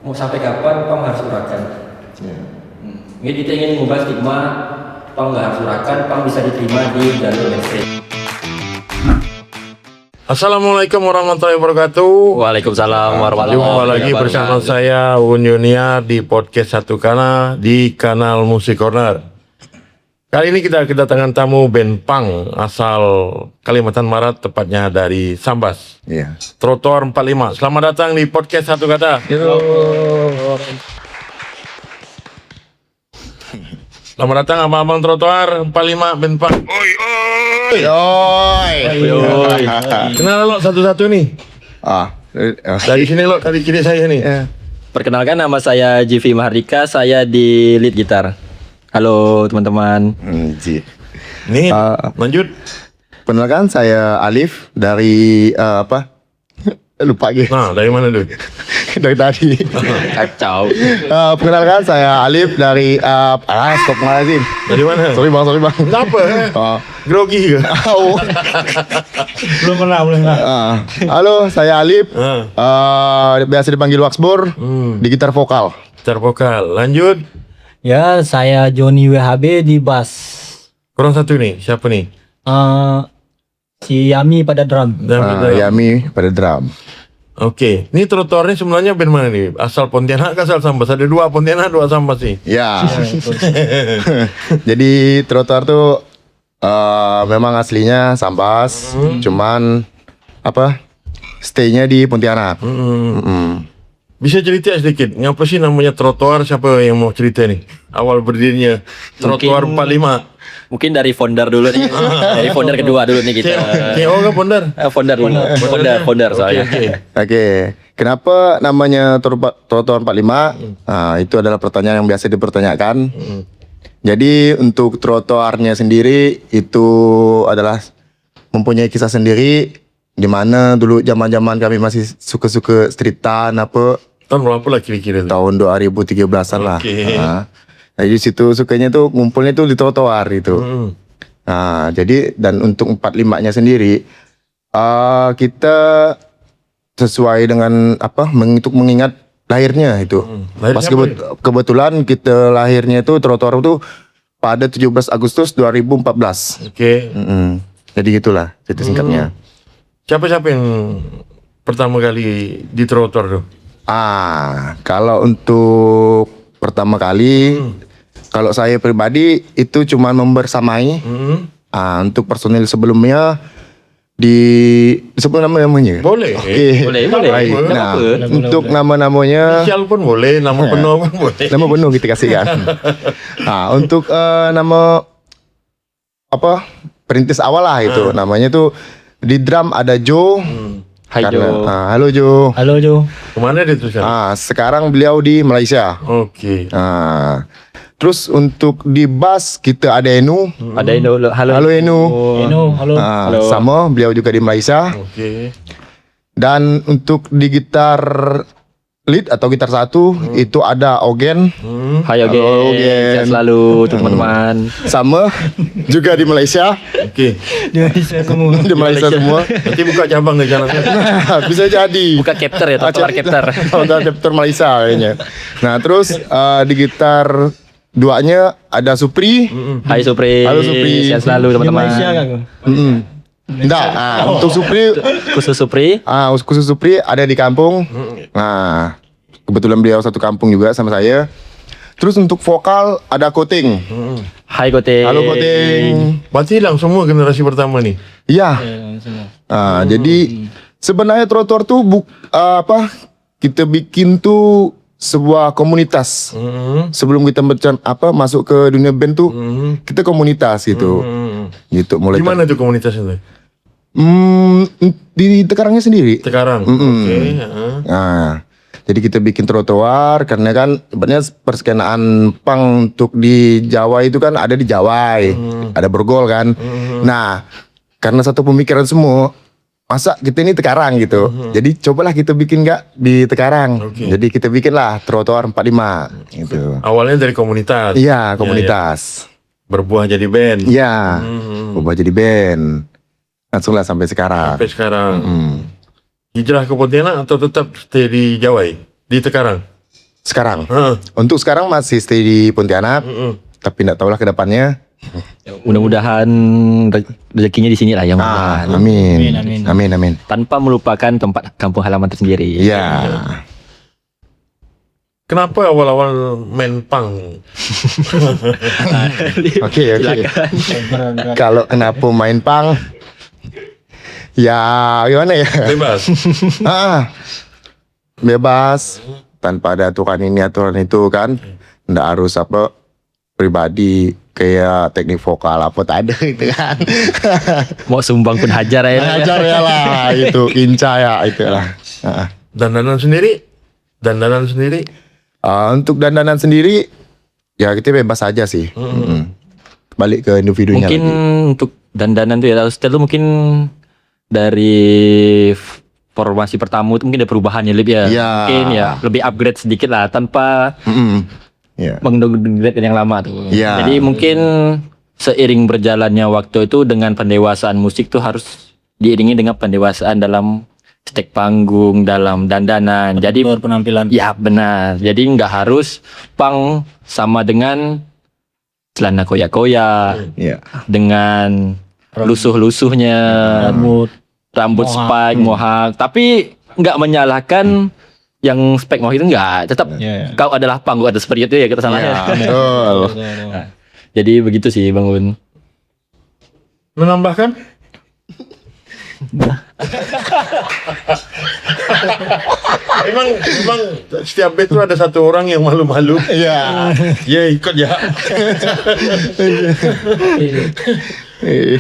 mau sampai kapan Pang harus urakan. Jadi kita ingin mengubah stigma Pang nggak harus urakan, Pang bisa diterima di jalur mainstream. Assalamualaikum warahmatullahi wabarakatuh. Waalaikumsalam warahmatullahi Jumpa lagi bersama saya Un Yuniar di podcast Satu Kana di kanal Musik Corner. Kali ini kita kedatangan tamu band Pang asal Kalimantan Barat, tepatnya dari Sambas. Iya. Trotoar 45. Selamat datang di podcast Satu Kata. Selamat datang abang-abang Trotoar 45 band Pang. Yoi. Kenal lo satu-satu nih. Dari sini lo, kali kiri saya nih. Perkenalkan, nama saya Jivi Mahardika, saya di lead gitar. Halo teman-teman. Nih, lanjut. Penelkan saya Alif dari lupa gitu. Nah, dari mana dulu? Dari tadi. Kacau. Perkenalkan saya Alif dari stop magazine. Dari mana? Sorry bang. Kenapa? Grogi ke? Belum pernah. Halo, saya Alif. Biasa dipanggil Waxbor di gitar vokal. Gitar vokal. Lanjut. Ya, saya Joni WHB di bass. Kurang satu nih. Siapa nih? Si Yami pada drum. Yami pada drum. Oke. Ini trotoarnya sebenarnya band mana nih? Asal Pontianak ke asal Sambas? Ada dua Pontianak, dua Sambas sih. Ya. Jadi trotoar tuh memang aslinya Sambas, cuman stay-nya di Pontianak. Bisa cerita sedikit, ngapa sih namanya trotoar? Siapa yang mau cerita nih? Awal berdirinya Trotoar 45. Mungkin dari founder dulu nih. Dari founder kedua dulu nih kita. CEO ke founder? Founder soalnya. Oke. Kenapa namanya Trotoar 45? Itu adalah pertanyaan yang biasa dipertanyakan. Jadi untuk trotoarnya sendiri itu adalah mempunyai kisah sendiri, di mana dulu zaman-zaman kami masih suka-suka streetan Tahun berapa lah kira-kira? tahun 2013-an lah. Oke. Nah, di situ sukanya tuh ngumpulnya tuh di trotoar itu. Nah, jadi dan untuk 45-nya sendiri kita sesuai dengan untuk mengingat lahirnya itu. Lahirnya Pas apa kebetulan kita lahirnya itu trotoar itu pada 17 Agustus 2014. Oke. Jadi gitulah cerita singkatnya. Siapa-siapa yang pertama kali di trotoar tuh? Kalau untuk pertama kali, kalau saya pribadi itu cuma membersamai. Untuk personil sebelumnya disebut namanya. Boleh. Boleh. Baik. Nah, untuk nama-namanya Inisial pun boleh, nama penuh pun boleh. nama penuh kita kasihkan. Untuk nama perintis awal lah itu namanya tuh di drum ada Joe. Hai Jo. Halo Joe. Halo Jo. Kemana dia tuh sekarang? Sekarang beliau di Malaysia. Oke. Terus untuk di bass kita ada Enu. Ada Eno. Halo Enu. Halo. Sama beliau juga di Malaysia. Oke. Dan untuk di gitar lead atau gitar satu itu ada Ogen. Hai Halo, Ogen. Ogen. Sehat selalu teman-teman. Sama juga di Malaysia. Oke. Di Malaysia semua. Di Malaysia semua. Nanti buka cabang di jalan. Bisa jadi. Buka captor ya, trotoar captor. Udah chapter Malaysia kayaknya. Nah terus di gitar duanya ada Supri. Hai Supri. Halo, Supri. Sehat selalu Di teman-teman. Malaysia kan? Enggak, untuk Supri Khusus Supri. khusus Supri ada di kampung. Nah, kebetulan beliau satu kampung juga sama saya. Terus untuk vokal ada Koting. Hai Kote. Halo Koting. Berarti hilang semua generasi pertama nih. Iya. Jadi sebenarnya trotoar tuh kita bikin tuh sebuah komunitas. Sebelum kita masuk ke dunia band tuh kita komunitas gitu. Gitu mulai. Gimana tuh komunitasnya tuh? Di Tekarangnya sendiri. Sekarang. Oke. Nah, jadi kita bikin trotoar karena kan sebenarnya perskenaan punk untuk di Jawa itu kan ada di Jawa, ada Borgol kan. Nah, karena satu pemikiran semua, masa kita ini Tekarang gitu. Jadi cobalah kita bikin di Tekarang. Jadi kita bikinlah trotoar 45 gitu. Awalnya dari komunitas. Iya, komunitas. Berbuah jadi band. Iya. Berubah jadi band. Langsunglah sampai sekarang. Sampai sekarang. Hijrah ke Pontianak atau tetap stay di Jawa? Di Tekarang? Sekarang. Heeh. Untuk sekarang masih stay di Pontianak. Tapi enggak tahulah ke depannya. Mudah-mudahan rezekinya di sini lah ya. Amin. Amin. Amin. Tanpa melupakan tempat kampung halaman tersendiri. Iya. Kenapa awal-awal main punk? Oke. Kalau kenapa main punk? Ya gimana ya? Bebas. Bebas tanpa ada aturan ini aturan itu kan. Nggak harus apa pribadi kayak teknik vokal apa tak ada gitu kan. Mau sumbang pun hajar ya. Ajar ya lah itu inca ya itulah. Dandanan sendiri? Untuk dandanan sendiri ya kita bebas aja sih. Balik ke individunya Mungkin lagi. untuk dandanan tuh ya, style tuh mungkin dari formasi pertama itu mungkin ada perubahannya lebih ya. Iya. Mungkin ya lebih upgrade sedikit lah tanpa Ya. mengdowngrade yang lama tuh. Iya. Jadi mungkin seiring berjalannya waktu itu dengan pendewasaan musik tuh harus diiringi dengan pendewasaan dalam stek panggung, dalam dandanan. Jadi Penampilan. ya benar. Jadi nggak harus punk sama dengan celana koyak-koyak, Iya. dengan lusuh-lusuhnya, rambut spike, mohawk. Tapi nggak menyalahkan yang spek mohawk itu nggak. Tetap Iya. kau adalah punk, gua ada seperti itu ya kita salahnya. Betul. Jadi begitu sih Bang Un. Menambahkan? emang setiap band itu ada satu orang yang malu-malu. Iya. Ya ikut ya.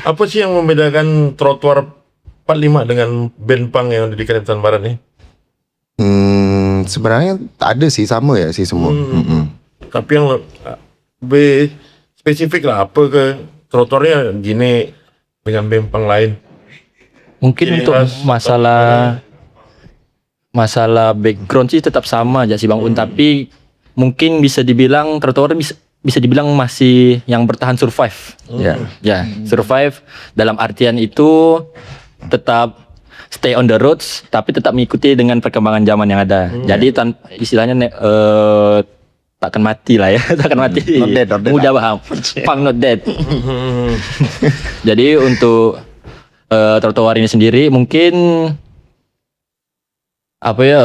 Apa sih yang membedakan trotoar 45 dengan band punk yang ada di Kalimantan Barat nih? Sebenarnya ada sih sama ya sih semua. Tapi yang lebih spesifik lah, apa ke trotoarnya gini dengan band punk lain? Mungkin Ciri untuk khas masalah background sih tetap sama aja sih Bang Un, tapi mungkin bisa dibilang trotoar bisa dibilang masih yang bertahan survive. Ya, survive dalam artian itu tetap stay on the roads tapi tetap mengikuti dengan perkembangan zaman yang ada. Jadi istilahnya takkan mati lah ya, takkan mati. Not dead. Mudah paham. Punk not dead. Jadi untuk trotoar ini sendiri mungkin apa ya,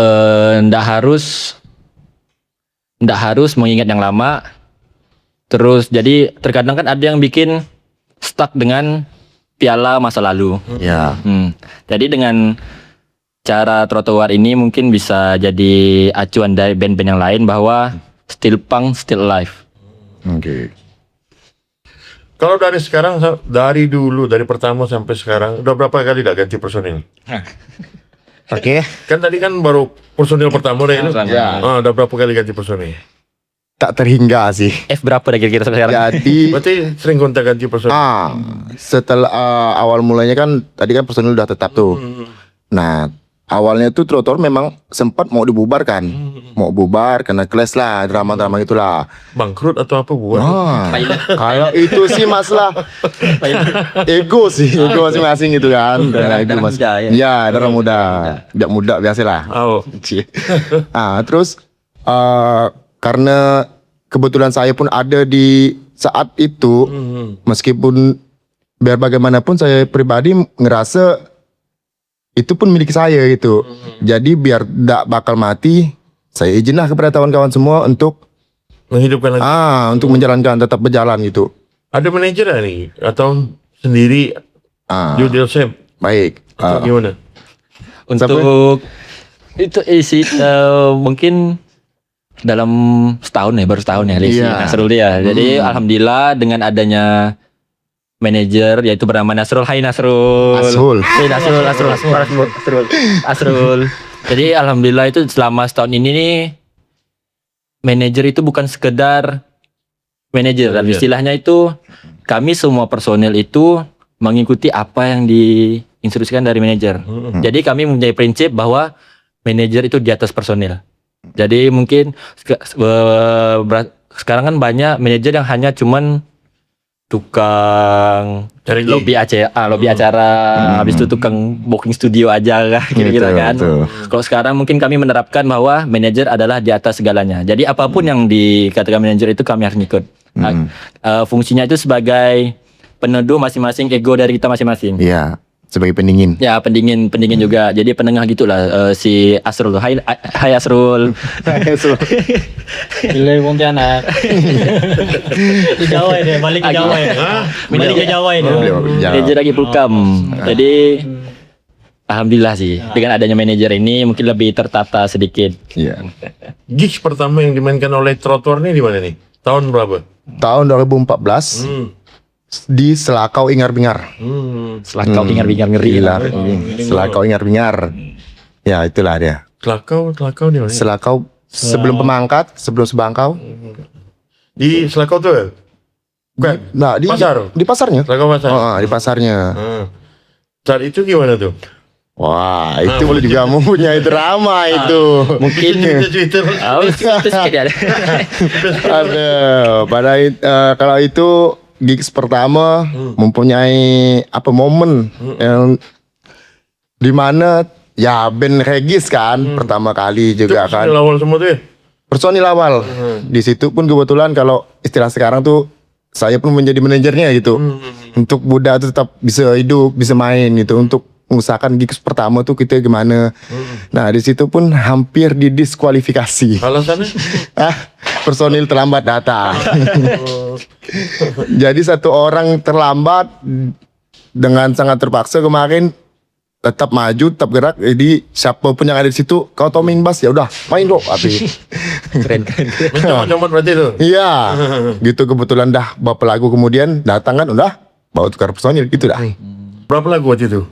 ndak harus mengingat yang lama. Terus jadi terkadang kan ada yang bikin stuck dengan piala masa lalu. Ya. Jadi dengan cara trotoar ini mungkin bisa jadi acuan dari band-band yang lain bahwa still punk, still alive. Oke. Kalau dari sekarang, dari dulu, dari pertama sampai sekarang, udah berapa kali dah ganti personil? Oke. Kan tadi kan baru personil pertama deh. Ya. Udah berapa kali ganti personil? Tak terhingga sih. F berapa dah kira-kira sampai sekarang? Jadi Berarti sering gonta ganti personil. setelah awal mulanya kan tadi kan personil udah tetap tuh. Nah, awalnya tuh trotoar memang sempat mau dibubarkan. Mau bubar karena clash lah, drama-drama gitulah. Bangkrut atau apa buat? Kalau itu sih masalah ego sih, ego masing-masing gitu kan. Karena itu darah muda ya. Ya, darah muda. Tidak muda biasalah. Oh. Terus karena kebetulan saya pun ada di saat itu, meskipun biar bagaimanapun saya pribadi ngerasa itu pun milik saya gitu. Jadi biar tidak bakal mati, saya izinlah kepada kawan-kawan semua untuk Menghidupkan lagi. untuk menjalankan tetap berjalan gitu. Ada manajer nih atau sendiri do it yourself? Baik. Atau gimana? Untuk itu isi mungkin dalam setahun ya, baru setahun ya Lisi Nasrul dia. Jadi alhamdulillah dengan adanya manajer yaitu bernama Nasrul. Hai Nasrul. Hai Nasrul. Jadi alhamdulillah itu selama setahun ini nih manajer itu bukan sekedar manajer, dan istilahnya itu kami semua personel itu mengikuti apa yang diinstruksikan dari manajer. Jadi kami mempunyai prinsip bahwa manajer itu di atas personel. Jadi mungkin sekarang kan banyak manajer yang hanya cuman tukang Cari lobby acara, habis itu tukang booking studio aja lah kira-kira Betul, kan. betul. Kalau sekarang mungkin kami menerapkan bahwa manajer adalah di atas segalanya. Jadi apapun yang dikatakan manajer itu kami harus ngikut. Fungsinya itu sebagai peneduh masing-masing ego dari kita masing-masing. Iya, sebagai pendingin. Ya pendingin juga. Jadi penengah gitulah si Asrul. Hai Asrul. Gila Pontianak. Di Jawa ya, balik ke Jawa ya. Balik ke Jawa ya. Manajer lagi Pulkam. Jadi alhamdulillah sih dengan adanya manajer ini mungkin lebih tertata sedikit. Iya. Gigs pertama yang dimainkan oleh Trotoar ini di mana nih? Tahun berapa? Tahun 2014 di Selakau Ingar Bingar. Setelah kau bingar-bingar ngeri Gila. lah. Selakau Ingar Bingar. Ya, itulah dia. Selakau di mana? Selakau sebelum Pemangkat, sebelum Sebangkau. Di Selakau tuh ya? Bukan? Nah, di Pasar? Di pasarnya. Selakau Pasar? Di pasarnya. Saat itu gimana tuh? Wah, itu boleh juga mempunyai drama itu. Mungkin Twitter. itu sedikit ada. Aduh, kalau itu gigs pertama mempunyai momen yang dimana ya band Regis kan pertama kali juga kan. Awal semua tuh ya? Personil awal. Di situ pun kebetulan kalau istilah sekarang tuh saya pun menjadi manajernya gitu. Untuk Buddha tuh tetap bisa hidup, bisa main gitu. Untuk mengusahakan gigs pertama tuh kita gimana. Nah, di situ pun hampir didiskualifikasi. Alasannya? Personil terlambat datang. Jadi satu orang terlambat dengan sangat terpaksa kemarin tetap maju, tetap gerak. Jadi siapapun yang ada di situ, kau tau main bass ya udah main dong. Keren. Mencomot berarti tuh? Iya, gitu kebetulan dah beberapa lagu kemudian datang kan udah bawa tukar personil gitu dah. Berapa lagu waktu itu?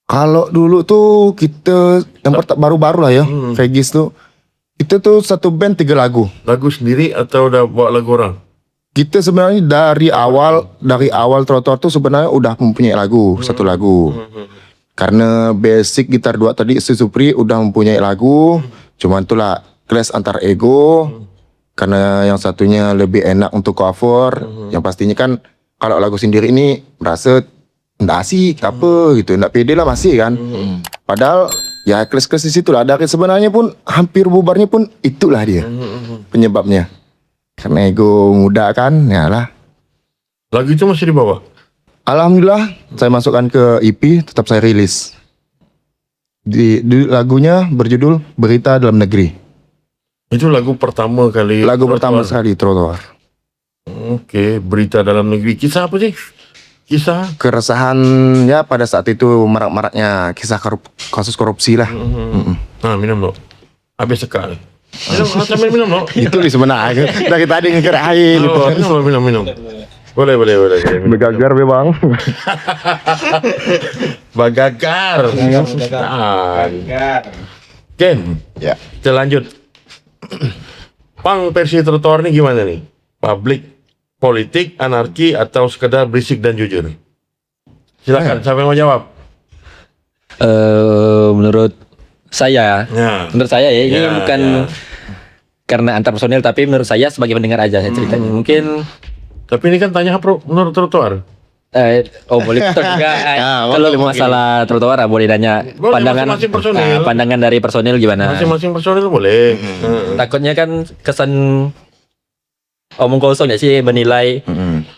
Kalau dulu tuh kita yang baru-baru lah ya, Vegis tuh kita tuh satu band 3 lagu. Lagu sendiri atau udah bawa lagu orang? Kita sebenarnya dari awal Trotoar tuh sebenarnya udah mempunyai lagu, satu lagu. Karena basic gitar 2 tadi si Supri udah mempunyai lagu, cuman itulah clash antar ego. Karena yang satunya lebih enak untuk cover, yang pastinya kan kalau lagu sendiri ini merasa nggak asik apa gitu, nggak pede lah masih kan. Padahal ya clash di situ lah. Dari sebenarnya pun hampir bubarnya pun itulah dia penyebabnya. Karena ego muda kan, ya lah. Lagu itu masih dibawa? Alhamdulillah saya masukkan ke EP, tetap saya rilis. Di lagunya berjudul Berita Dalam Negeri. Itu lagu pertama kali. Lagu Trotoar. pertama sekali Trotoar. Oke, Berita Dalam Negeri. Kisah apa sih? Kisah? Keresahan ya pada saat itu marak-maraknya kisah kasus korupsi lah. Nah, minum dong. Habis sekali. Minum, sambil minum dong. Itu di sebenarnya dari tadi ngekerain itu. Minum. Boleh. Begagar be bang. Bagagar. Ken, Ya. kita lanjut. Pang versi Trotoar ini gimana nih? Publik, politik, anarki, atau sekedar berisik dan jujur? Silakan, siapa yang mau jawab? Menurut saya ya ini Ya, bukan ya. karena antar personil, tapi menurut saya sebagai pendengar aja saya ceritanya. Mungkin Tapi ini kan tanya apa menurut Trotoar? boleh betul juga. Kalau masalah trotoar boleh nanya Boleh, pandangan masing-masing personil. pandangan dari personil gimana. Masing-masing personil boleh. Takutnya kan kesan omong kosong ya sih menilai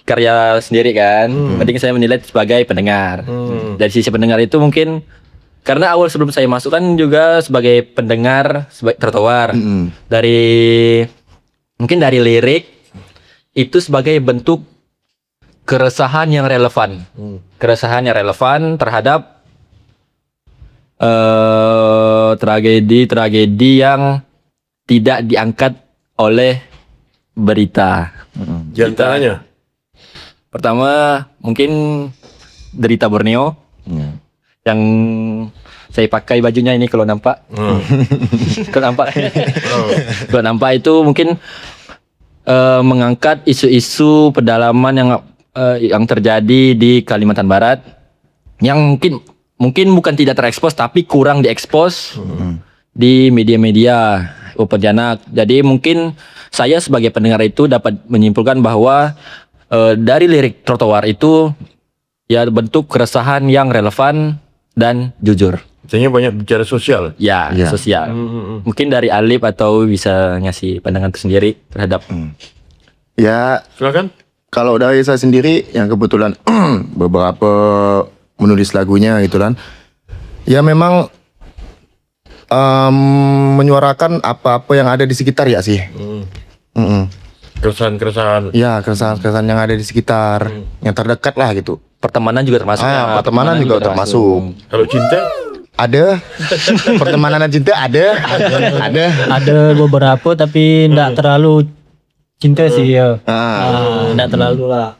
karya sendiri kan. Mending saya menilai sebagai pendengar. Dari sisi pendengar itu mungkin karena awal sebelum saya masuk kan juga sebagai pendengar sebagai trotoar. Mungkin dari lirik itu sebagai bentuk keresahan yang relevan. Keresahan yang relevan terhadap tragedi-tragedi yang tidak diangkat oleh berita. Di antaranya? Pertama mungkin derita Borneo yang saya pakai bajunya ini kalau nampak. Kalau nampak itu mungkin mengangkat isu-isu pedalaman yang terjadi di Kalimantan Barat yang mungkin bukan tidak terekspos tapi kurang diekspos di media-media Pontianak. Jadi mungkin saya sebagai pendengar itu dapat menyimpulkan bahwa dari lirik trotoar itu ya bentuk keresahan yang relevan dan jujur. Biasanya banyak bicara sosial. Ya, Ya. sosial. Mungkin dari Alip atau bisa ngasih pandangan tersendiri terhadap Ya, Silakan. kalau dari saya sendiri yang kebetulan beberapa menulis lagunya gitu kan. Ya memang menyuarakan apa-apa yang ada di sekitar ya sih. Mm-mm. Keresahan-keresahan. Ya, keresahan-keresahan yang ada di sekitar, yang terdekat lah gitu. pertemanan juga termasuk. Pertemanan juga termasuk. Kalau cinta, Ada pertemanan dan cinta ada. Ada beberapa tapi enggak terlalu cinta sih ya. Enggak terlalu lah.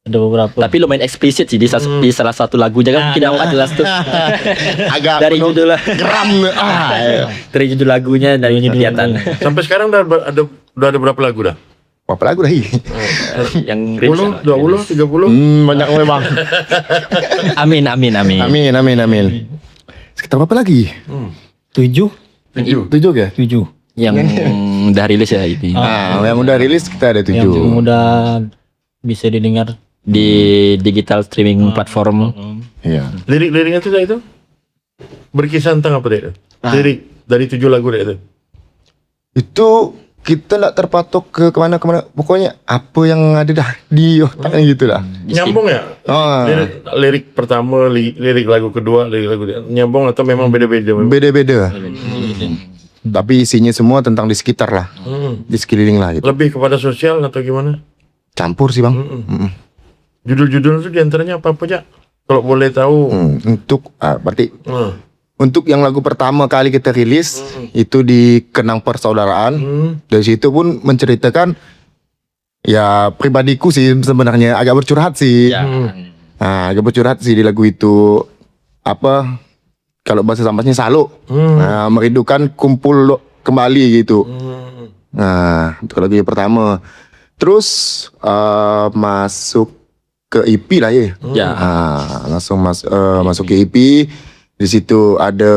Ada beberapa. Tapi lumayan eksplisit sih di, di salah satu lagunya kan mungkin yang jelas tuh. Agak Dari penuh judul lah. geram. Iya. Dari judul lagunya dari kelihatan. sampai sekarang udah ada berapa lagu dah? Apa lagu dah? yang 10, 20, 30? Banyak memang. Amin. Amin. Sekitar berapa lagi? 7 7 ya? 7 Yang udah rilis ya ini. Yang udah rilis kita ada yang 7. udah bisa didengar. Di digital streaming platform. Iya. Lirik-liriknya itu berkisah tentang apa deh? Lirik dari 7 lagu deh itu. Itu kita nggak terpatok ke kemana-kemana. Pokoknya apa yang ada dah di otaknya gitu lah. Nyambung ya? Lirik pertama, lirik lagu kedua, lirik lagu nyambung atau memang beda-beda? Beda-beda. Tapi isinya semua tentang di sekitar lah. Di sekeliling lah gitu. Lebih kepada sosial atau gimana? Campur sih bang. Mm-mm. Judul-judul itu diantaranya apa aja? Kalau boleh tahu. Untuk berarti untuk yang lagu pertama kali kita rilis itu di Kenang Persaudaraan. Dari situ pun menceritakan ya pribadiku sih sebenarnya agak bercurhat sih. Ya. Agak bercurhat sih di lagu itu. Apa kalau bahasa Sambasnya salo. Merindukan kumpul kembali gitu. Nah, itu lagu yang pertama. Terus masuk ke EP lah ya. Ya. Langsung masuk ke EP. Di situ ada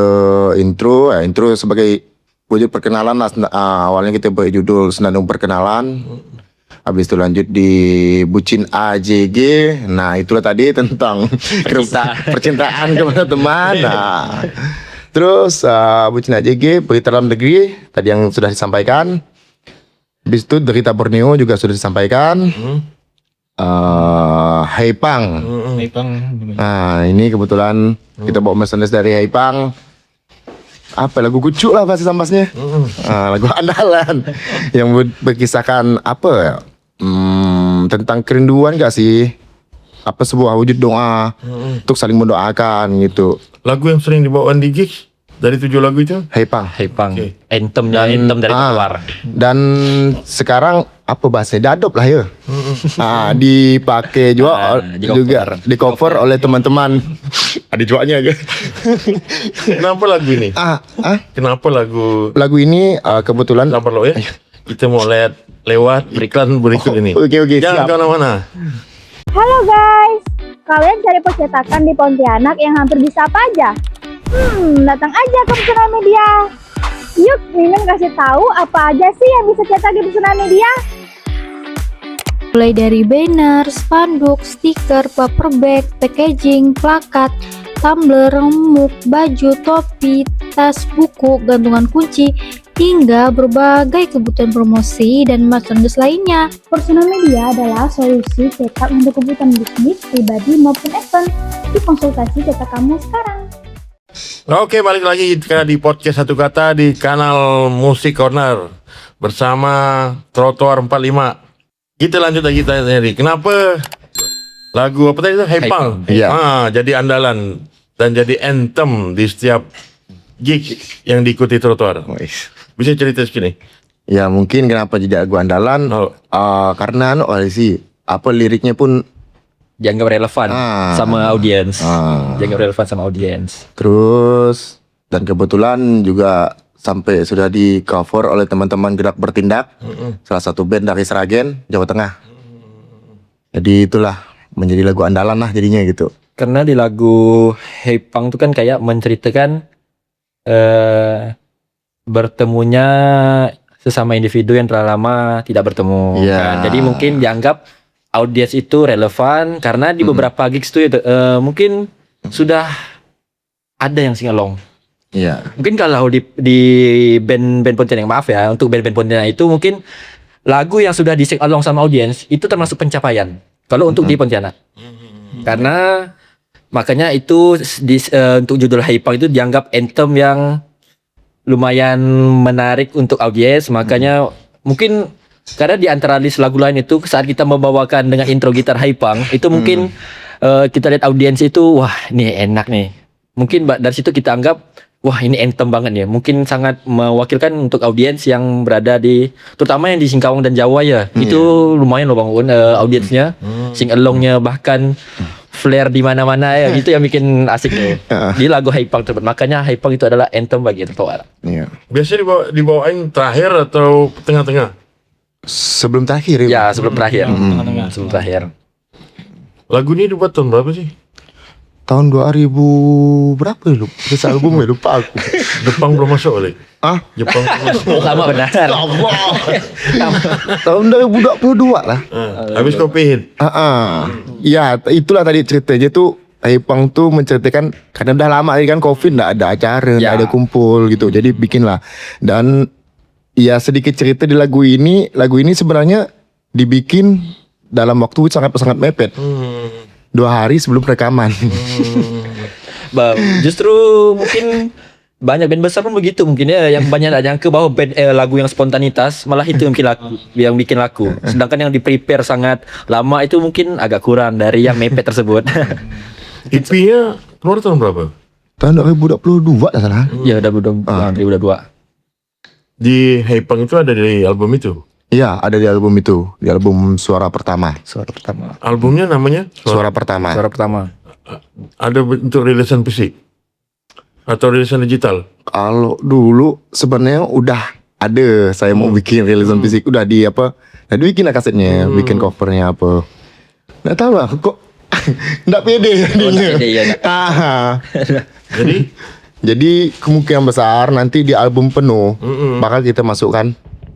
intro sebagai wujud perkenalan lah. Awalnya kita beri judul Senandung Perkenalan. Habis itu lanjut di Bucin AJG. Nah, itulah tadi tentang percintaan kepada teman. Nah, terus Bucin AJG, Berita Dalam Negeri tadi yang sudah disampaikan. Habis itu Derita Borneo juga sudah disampaikan. Haipang. Nah, ini kebetulan kita bawa merchandise dari Haipang. Apa lagu kucuk lah bahasa Sambasnya. Lagu andalan yang berkisahkan apa ya? Tentang kerinduan gak sih? Apa sebuah wujud doa untuk saling mendoakan gitu. Lagu yang sering dibawakan di gigs dari 7 lagu itu? Haipang. Oke. Anthem dari keluar. Dan sekarang apa bahasanya dadop lah ya. Dipakai juga di cover oleh teman-teman. Ada jualnya kan. Kenapa lagu ini? Kenapa Lagu ini kebetulan sabar lo ya? Kita mau lewat iklan berikut ini. Oke, Jangan siap. kemana-mana. Halo guys, kalian cari percetakan di Pontianak yang hampir bisa apa aja? Datang aja ke Pesona Media. Yuk, Mimin kasih tahu apa aja sih yang bisa cetak di Pesona Media. Mulai dari banner, spanduk, stiker, paper bag, packaging, plakat, tumbler, remuk, baju, topi, tas, buku, gantungan kunci, hingga berbagai kebutuhan promosi dan merchandise lainnya. Pesona Media adalah solusi cetak untuk kebutuhan bisnis, pribadi maupun event. Di konsultasi cetak kamu sekarang. Oke, balik lagi di podcast Satu Kata di kanal Musik Corner bersama Trotoar 45. Kita lanjut lagi tadi. Kenapa lagu apa tadi itu? Haipang. Iya. Jadi andalan dan jadi anthem di setiap gig yang diikuti Trotoar. Bisa cerita segini? Ya mungkin kenapa jadi lagu andalan karena sih liriknya pun Dianggap relevan sama audiens. Dianggap relevan sama audiens. Terus dan kebetulan juga sampai sudah di cover oleh teman-teman Gerak Bertindak, salah satu band dari Sragen, Jawa Tengah. Jadi itulah menjadi lagu andalan lah jadinya gitu. Karena di lagu Haipang itu kan kayak menceritakan bertemunya sesama individu yang telah lama tidak bertemu. Iya. Kan? Jadi mungkin dianggap audiens itu relevan karena di beberapa gigs tuh mungkin sudah ada yang sing along. Iya. Mungkin kalau di band-band Pontianak, maaf ya, untuk band-band Pontianak itu mungkin lagu yang sudah di sing along sama audiens itu termasuk pencapaian. Kalau untuk di Pontianak. Karena makanya itu untuk judul Haipang itu dianggap anthem yang lumayan menarik untuk audiens, makanya mungkin karena di antara list lagu lain itu saat kita membawakan dengan intro gitar Haipang itu mungkin kita lihat audiens itu wah ini enak nih. Mungkin dari situ kita anggap wah ini anthem banget ya. Mungkin sangat mewakilkan untuk audiens yang berada di terutama yang di Singkawang dan Jawa ya. Itu lumayan loh Bang audiensnya. Sing alongnya bahkan flare di mana-mana ya. Itu yang bikin asik tuh. Di lagu Haipang tersebut. Makanya Haipang itu adalah anthem bagi Trotoar. Iya. Biasanya dibawain terakhir atau tengah-tengah? Sebelum terakhir Ya, sebelum terakhir. Tengah-tengah. Sebelum terakhir. Lagu ini dibuat tahun berapa sih? tahun 2000 berapa ya lupa. Terus albumnya lupa aku. Jepang belum masuk kali. Ah, Jepang belum masuk. Lama benar. tahun 2022 lah. Habis COVID. Ya, itulah tadi ceritanya tuh Haipang tuh menceritakan karena udah lama kan Covid nggak ada acara, nggak ada kumpul gitu. Jadi bikin lah. Dan ya sedikit cerita di lagu ini. Lagu ini sebenarnya dibikin dalam waktu sangat mepet. 2 hari sebelum rekaman. Justru mungkin banyak band besar pun begitu mungkin ya, yang banyak tak nyangka bahwa band lagu yang spontanitas malah itu yang bikin laku, sedangkan yang di prepare sangat lama itu mungkin agak kurang dari yang mepet tersebut. EP-nya keluar tahun berapa? Tahun 2022 tak salah. Ya udah 2022. Di Haipang itu ada di album itu. Iya, ada di album itu, di album Suara Pertama. Albumnya namanya Suara Pertama. Ada bentuk rilisan fisik atau rilisan digital? Kalau dulu sebenarnya udah ada, saya mau bikin rilisan fisik, udah di apa? Nah, bikin lah kasetnya, bikin covernya apa. Nggak tahu lah, kok nggak pede jadinya. Jadi kemungkinan besar nanti di album penuh bakal kita masukkan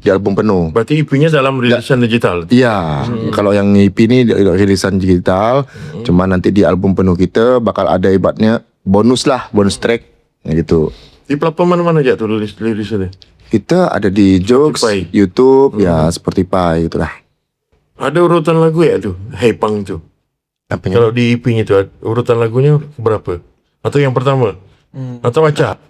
di album penuh. Berarti EP-nya dalam rilisan digital? Iya, kalau yang EP ini rilisan digital, cuma nanti di album penuh kita bakal ada ibaratnya bonus track, ya gitu. Di platform mana-mana aja tuh rilisannya? Kita ada di Joox, Spotify. YouTube, ya Spotify gitu lah. Ada urutan lagu ya tuh, Haipang itu? Apanya? Kalau di EP-nya itu urutan lagunya berapa? Atau yang pertama? Atau acak?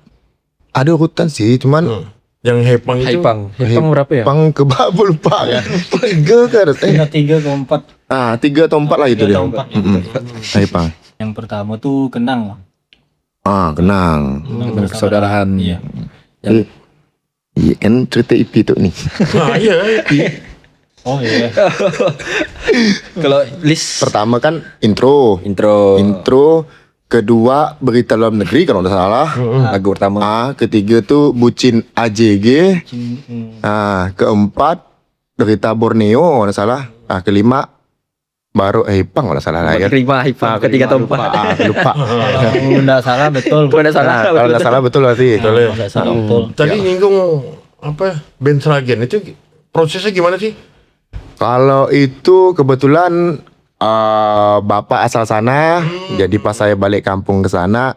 Ada urutan sih, cuman Yang Haipang itu? Haipang berapa ya? Haipang ke bawah lupa ya. 3 kan? 3 ke 4. 3 atau 4 lah itu 3 dia. atau 4. Haipang. Yang pertama tuh Kenang lah. Kenang. Persaudaraan. Iya. Iya kan cerita EP tuh nih. Iya EP. Oh iya. Kalau list Pertama kan intro. Kedua berita dalam negeri kalau tidak salah. lagu pertama. Ketiga tuh bucin AJG. Keempat berita Borneo kalau tidak salah. Kelima baru Haipang kalau tidak salah lah ya. Kelima Haipang, ketiga atau empat. Lupa. Kalau nggak salah betul. Bukan salah. Kalau tidak salah betul berarti. Nggak salah betul. Tadi nyinggung apa? Band Sragen itu prosesnya gimana sih? Kalau itu kebetulan bapak asal sana, jadi pas saya balik kampung ke sana,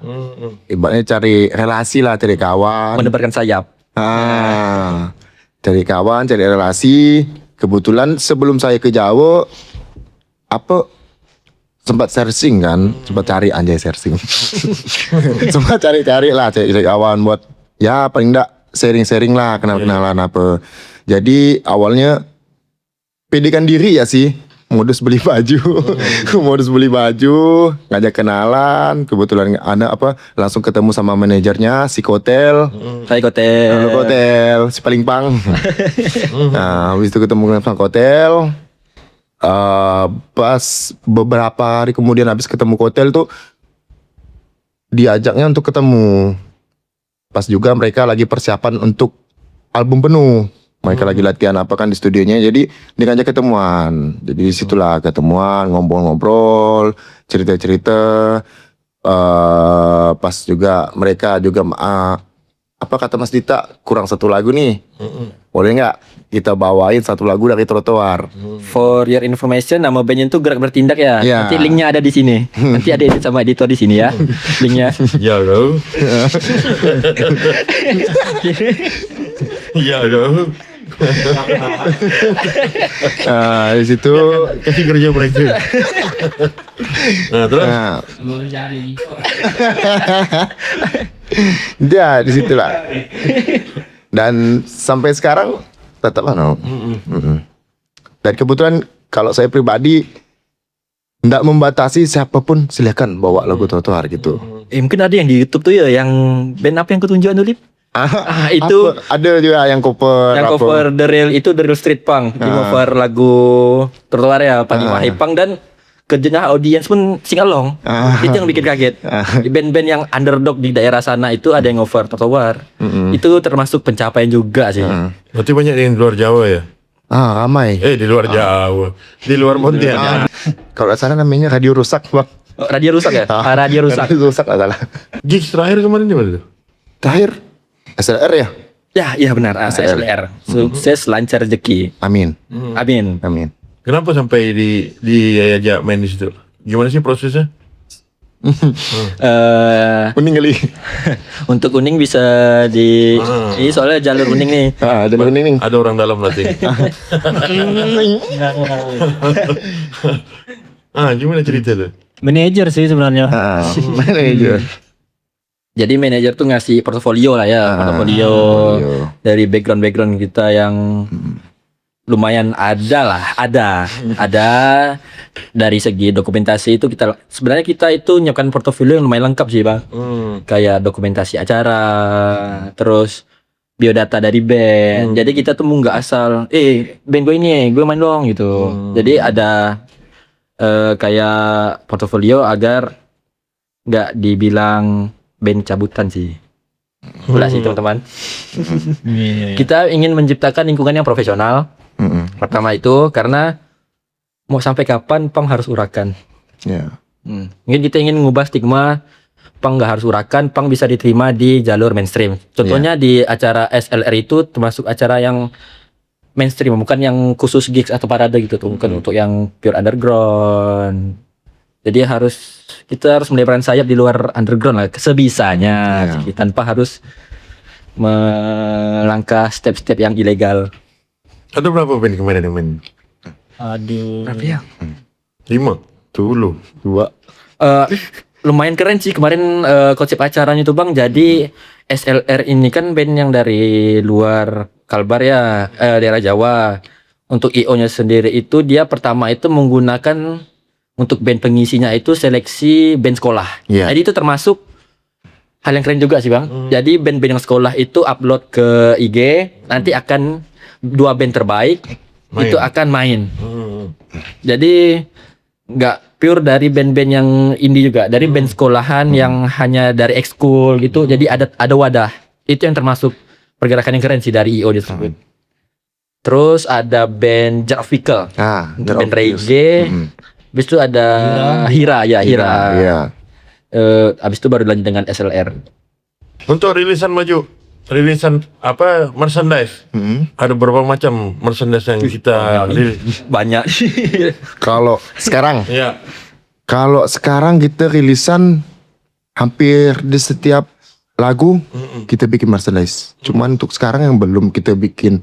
ibaratnya cari relasi lah, cari kawan. Menebarkan sayap. Cari kawan, cari relasi. Kebetulan sebelum saya ke Jawa, sempat searching kan, sempat cari anjay searching. Sempat cari lah, cari kawan buat ya paling enggak sharing-sharing lah, kenal-kenalan apa. Jadi awalnya pedekan diri ya sih, modus beli baju, ngajak kenalan, kebetulan ada langsung ketemu sama manajernya si Kotel, si paling pang. Nah, habis itu ketemu dengan Kotel. Pas beberapa hari kemudian habis ketemu Kotel tuh diajaknya untuk ketemu. Pas juga mereka lagi persiapan untuk album penuh. Mereka lagi latihan di studionya, jadi dia ngajak ketemuan. Jadi disitulah ketemuan, ngobrol-ngobrol, cerita-cerita. Pas juga mereka juga apa kata Mas Dita, kurang satu lagu nih. Boleh nggak kita bawain satu lagu dari trotoar? For your information, nama bandnya itu Gerak Bertindak ya. Ya. Nanti linknya ada di sini. Nanti ada edit sama editor di sini ya. Linknya. Ya dong. Ya dong. Nah, di situ. Kasih kerja mereka. Nah terus. Nah. Ya, di situ lah. Dan sampai sekarang tetap no. Dan kebetulan kalau saya pribadi tidak membatasi siapapun, silakan bawa lagu trotoar gitu. Mungkin ada yang di YouTube tuh ya, yang band apa yang kutunjukin dulu, Lip? Itu apa, ada juga yang cover. yang apa. cover The Real Street Punk, di cover lagu trotoar ya, Panglima Hipang, dan kerjanya audiens pun sing along. Itu yang bikin kaget. Di band-band yang underdog di daerah sana itu ada yang cover trotoar. Itu termasuk pencapaian juga sih. Berarti banyak yang di luar Jawa ya? Ramai. Di luar Jawa, di luar Pontianak. Kalau di sana namanya radio rusak, Bang. Oh, radio rusak ya? Radio rusak. Radio rusak nggak salah. Gigs terakhir kemarin di mana tuh? Terakhir SLR ya? Ya, iya benar. SLR. Sukses lancar rezeki. Amin. Amin. Amin. Kenapa sampai diajak main di situ? Gimana sih prosesnya? Kuning kali. Untuk kuning bisa di ini soalnya jalur kuning nih. Ada kuning. Ada orang dalam berarti. Gimana cerita tuh? Manajer sih sebenarnya. Manajer. Jadi manajer tuh ngasih portofolio lah ya, portofolio dari background kita yang lumayan ada dari segi dokumentasi itu sebenarnya kita itu nyiapkan portofolio yang lumayan lengkap sih Bang. Kayak dokumentasi acara, terus biodata dari band. Jadi kita tuh nggak asal band gue ini gue main dong gitu. Jadi ada kayak portofolio agar nggak dibilang band cabutan sih. Pula sih teman-teman. Kita ingin menciptakan lingkungan yang profesional. Pertama itu karena mau sampai kapan punk harus urakan. Mungkin kita ingin mengubah stigma punk nggak harus urakan, punk bisa diterima di jalur mainstream. Contohnya di acara SLR itu termasuk acara yang mainstream, bukan yang khusus gigs atau parade gitu tuh, bukan untuk yang pure underground. Jadi kita harus melebarkan sayap di luar underground lah sebisanya, tanpa harus melangkah step-step yang ilegal. Ada berapa band kemarin yang main? Aduh. Berapa ya? 5? 2. Lumayan keren sih kemarin konsep acaranya tuh Bang. Jadi SLR ini kan band yang dari luar Kalbar ya, daerah Jawa. Untuk IO-nya sendiri itu dia pertama itu menggunakan untuk band pengisinya itu seleksi band sekolah. Jadi itu termasuk hal yang keren juga sih Bang. Jadi band-band yang sekolah itu upload ke IG, nanti akan 2 band terbaik itu akan main. Jadi nggak pure dari band-band yang indie juga, dari band sekolahan yang hanya dari ekskul gitu. Jadi ada wadah. Itu yang termasuk pergerakan yang keren sih dari IO tersebut. Terus ada band Jarfikel, band reggae. Habis itu ada Hira. Habis itu baru lanjut dengan SLR. Untuk rilisan rilisan merchandise. Ada berapa macam merchandise yang kita Banyak. Kalau sekarang, ya. Kalau sekarang kita rilisan hampir di setiap lagu kita bikin merchandise. Cuman untuk sekarang yang belum kita bikin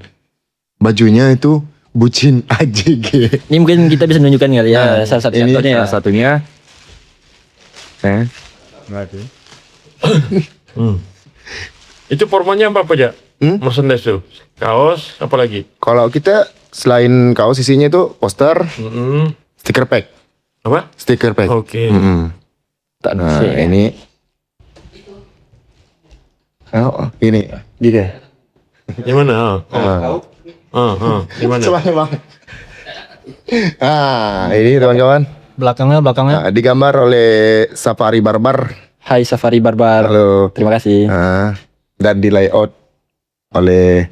bajunya itu Bucin AJG. Ini mungkin kita bisa menunjukkan kali ya salah satu Ini contohnya. salah satunya. Itu formanya apa aja? Merchandise tuh. Kaos, apa lagi? Kalau kita selain kaos isinya itu poster, stiker pack. Apa? Stiker pack. Oke. Nah, ini. Ini. Gitu. Di mana? Di mana? Coba Bang. Ini teman-teman. Belakangnya. Digambar oleh Safari Barbar. Hai Safari Barbar. Halo. Terima kasih. Dan di layout oleh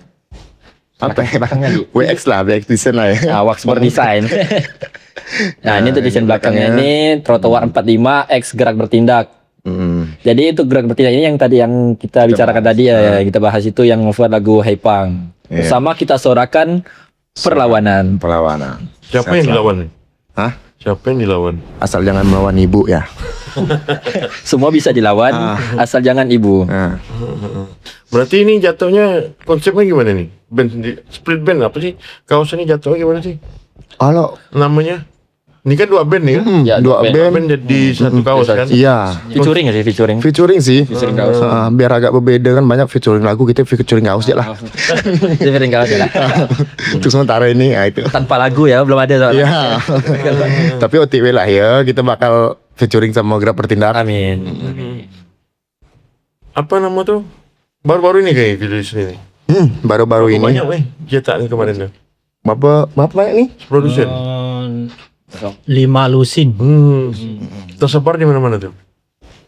WX lah, WX Design lah ya. Waxboard Design. Nah, ini untuk desain belakangnya ini trotoar 45 X Gerak Bertindak. Jadi itu gerak bertindak ini yang tadi yang kita bicarakan tadi ya, yang kita bahas itu yang cover lagu Hey Pang. Iya. Sama kita suarakan perlawanan. Perlawanan. Siapa yang dilawan nih? Hah? Siapa yang dilawan? Asal jangan melawan ibu ya. Semua bisa dilawan asal jangan ibu. Nah. Berarti ini jatuhnya konsepnya gimana nih? Band sendiri, split band apa sih? Kaos ini jatuhnya gimana sih? Kalau Namanya? Ini kan 2 band nih kan? Ya, dua band. band, Band jadi satu kaos kan? iya. Featuring ya sih, featuring. Featuring sih. Featuring kaos. Biar agak berbeda kan banyak featuring lagu, kita featuring kaos aja lah. Featuring kaos ya lah. Untuk sementara ini itu. Tanpa lagu ya, belum ada soalnya. Iya. Tapi OTW lah ya, kita bakal featuring sama Gerak Bertindak. Amin. Apa nama tuh? Baru-baru ini kayak video ini. Baru-baru ini. Banyak weh cetak nih kemarin tuh. Berapa banyak nih? Produsen. 5 lusin. Tersebar di mana-mana tuh.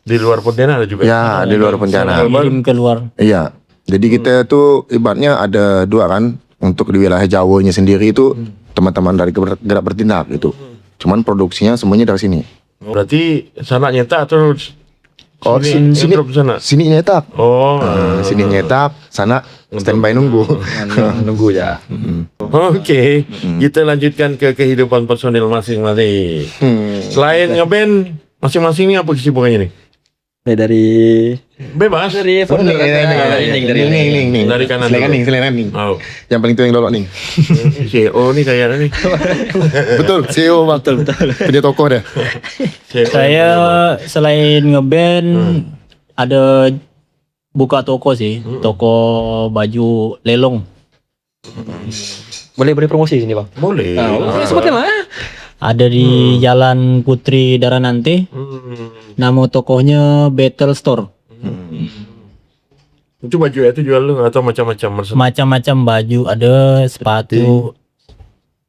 Di luar Pontianak ada juga. Ya, di luar Pontianak. Kirim keluar. Iya. Jadi kita tuh ibaratnya ada 2 kan. Untuk di wilayah Jawanya sendiri itu teman-teman dari Gerak Bertindak gitu. Cuman produksinya semuanya dari sini. Berarti sana nyetak atau Oh, sini drop sana? sini nyetak. Oh. Sini nyetak, sana standby nunggu. Nunggu ya. Oke, kita lanjutkan ke kehidupan personil masing-masing. Selain ngeband, masing-masing ini apa kesibukannya nih? Dari Bebas. dari Dari kanan dulu. Selenan nih. Oh. Yang paling tua yang lolok nih. CEO nih kayaknya nih. Betul, CEO Bang. Punya toko deh. CEO. Saya selain ngeband ada buka toko sih, toko baju lelong. boleh promosi sini bang. Boleh. Sebutin lah. Ada di Jalan Putri Daranante. Nama tokonya Battle Store. Itu baju itu jual lu atau macam-macam merchandise? Macam-macam baju, ada sepatu,